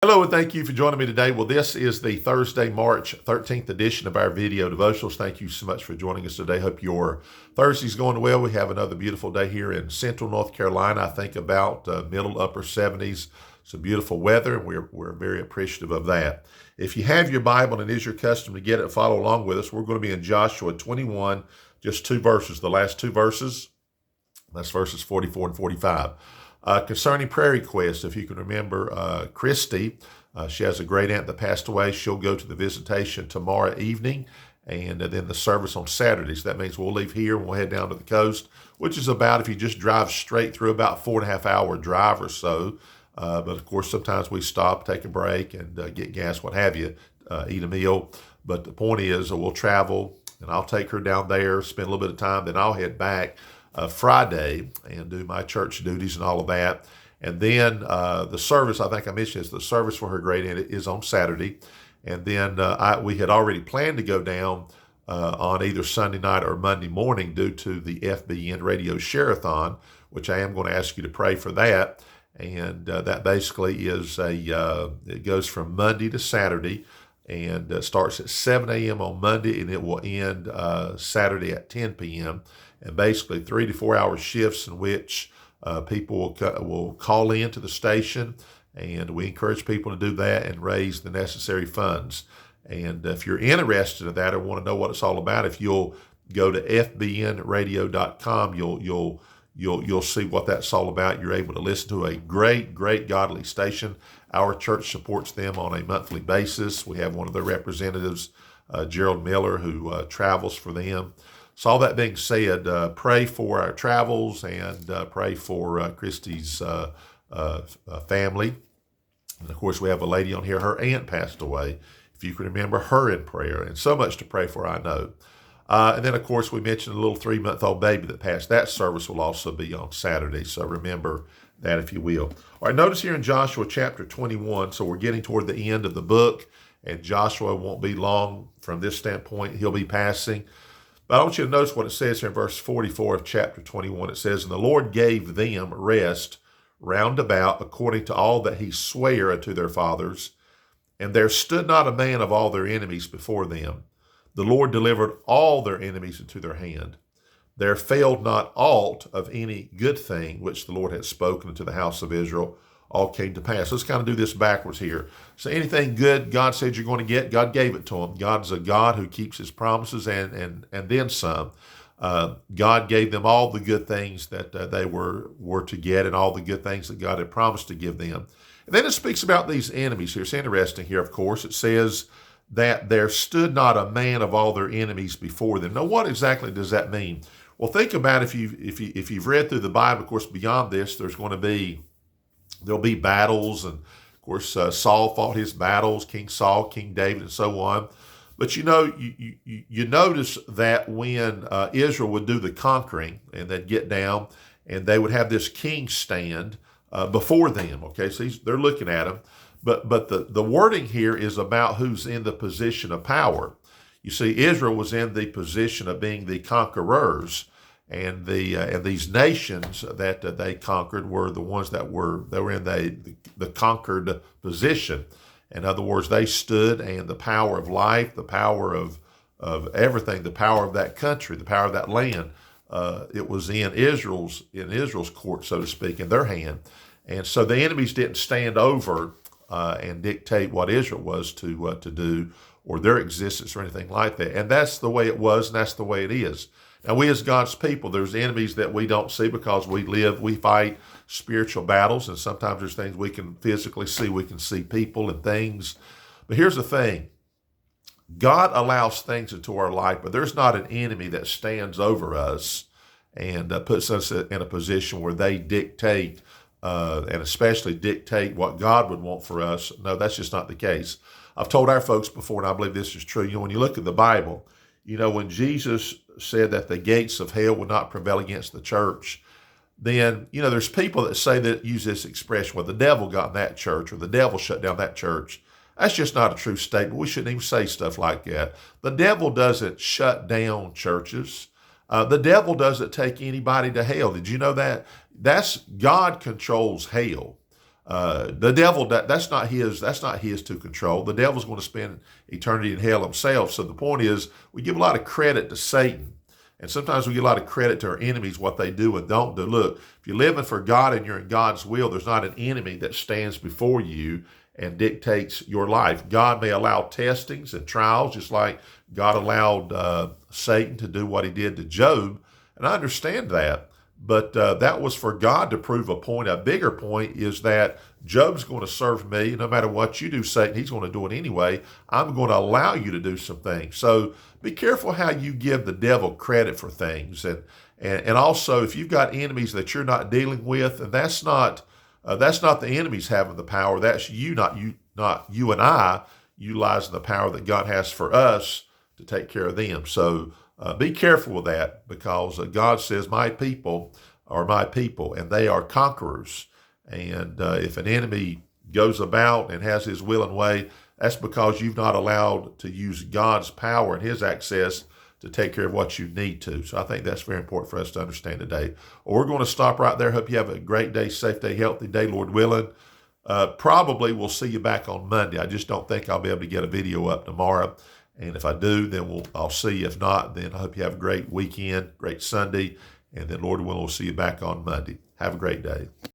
Hello, and thank you for joining me today. Well, this is the Thursday, March 13th edition of our video devotionals. Thank you so much for joining us today. Hope your Thursday's going well. We have another beautiful day here in central North Carolina. I think about middle, upper 70s. Some beautiful weather, and we're very appreciative of that. If you have your Bible, and it is your custom to get it, follow along with us. We're going to be in Joshua 21, just two verses, the last two verses. That's verses 44 and 45. Concerning prayer requests, if you can remember Christy, she has a great aunt that passed away. She'll go to the visitation tomorrow evening, and then the service on Saturday. So that means we'll leave here and we'll head down to the coast, which is about, if you just drive straight through, about 4.5-hour drive or so. But of course, sometimes we stop, take a break, and get gas, what have you, eat a meal. But the point is, we'll travel, and I'll take her down there, spend a little bit of time, then I'll head back Friday and do my church duties and all of that. And then the service, I think I mentioned, is the service for her great aunt is on Saturday. And then we had already planned to go down on either Sunday night or Monday morning due to the FBN Radio Share-a-thon, which I am going to ask you to pray for that. And that basically is it goes from Monday to Saturday, and starts at 7 a.m. on Monday, and it will end Saturday at 10 p.m. And basically 3 to 4 hour shifts in which people will call in to the station, and we encourage people to do that and raise the necessary funds. And if you're interested in that or want to know what it's all about, if you'll go to fbnradio.com, you'll see what that's all about. You're able to listen to a great godly station. Our church supports them on a monthly basis. We have one of their representatives, Gerald Miller, who travels for them. So all that being said, pray for our travels, and pray for Christy's family. And of course, we have a lady on here, her aunt passed away. If you can remember her in prayer, and so much to pray for, I know. And then, of course, we mentioned a little 3-month-old baby that passed. That service will also be on Saturday, so remember that if you will. All right, notice here in Joshua chapter 21, so we're getting toward the end of the book, and Joshua won't be long from this standpoint. He'll be passing. But I want you to notice what it says here in verse 44 of chapter 21. It says, "And the Lord gave them rest round about according to all that he sware unto their fathers. And there stood not a man of all their enemies before them. The Lord delivered all their enemies into their hand. There failed not aught of any good thing which the Lord had spoken to the house of Israel. All came to pass." Let's kind of do this backwards here. So anything good God said you're going to get, God gave it to them. God's a God who keeps his promises and then some. God gave them all the good things that they were to get, and all the good things that God had promised to give them. And then it speaks about these enemies here. It's interesting here, of course. It says that there stood not a man of all their enemies before them. Now, what exactly does that mean? Well, think about if you've read through the Bible. Of course, beyond this, there'll be battles, and of course, Saul fought his battles, King Saul, King David, and so on. But you notice that when Israel would do the conquering, and they'd get down, and they would have this king stand before them. Okay, so they're looking at him. But the wording here is about who's in the position of power. You see, Israel was in the position of being the conquerors, and these nations that they conquered were the ones that were in the conquered position. In other words, they stood, and the power of life, the power of everything, the power of that country, the power of that land, it was in Israel's court, so to speak, in their hand. And so the enemies didn't stand over and dictate what Israel was to do, or their existence, or anything like that. And that's the way it was, and that's the way it is. Now, we as God's people, there's enemies that we don't see because we fight spiritual battles, and sometimes there's things we can physically see. We can see people and things. But here's the thing. God allows things into our life, but there's not an enemy that stands over us and puts us in a position where they dictate, and especially dictate what God would want for us. No, that's just not the case. I've told our folks before, and I believe this is true. When you look at the Bible, when Jesus said that the gates of hell would not prevail against the church, then, there's people that use this expression, well, the devil got in that church, or the devil shut down that church. That's just not a true statement. We shouldn't even say stuff like that. The devil doesn't shut down churches. The devil doesn't take anybody to hell. Did you know that? That's God controls hell. The devil, that's not his to control. The devil's going to spend eternity in hell himself. So the point is, we give a lot of credit to Satan. And sometimes we give a lot of credit to our enemies, what they do and don't do. Look, if you're living for God and you're in God's will, there's not an enemy that stands before you and dictates your life. God may allow testings and trials, just like God allowed Satan to do what he did to Job. And I understand that. But that was for God to prove a point. A bigger point is that Job's going to serve me. No matter what you do, Satan, he's going to do it anyway. I'm going to allow you to do some things. So be careful how you give the devil credit for things. And also, if you've got enemies that you're not dealing with, and that's not the enemies having the power. That's not you and I utilizing the power that God has for us to take care of them. So be careful with that, because God says, my people are my people, and they are conquerors. And if an enemy goes about and has his will and way, that's because you've not allowed to use God's power and his access to take care of what you need to. So I think that's very important for us to understand today. Well, we're going to stop right there. Hope you have a great day, safe day, healthy day, Lord willing. Probably we'll see you back on Monday. I just don't think I'll be able to get a video up tomorrow. And if I do, then I'll see. If not, then I hope you have a great weekend, great Sunday. And then, Lord willing, we'll see you back on Monday. Have a great day.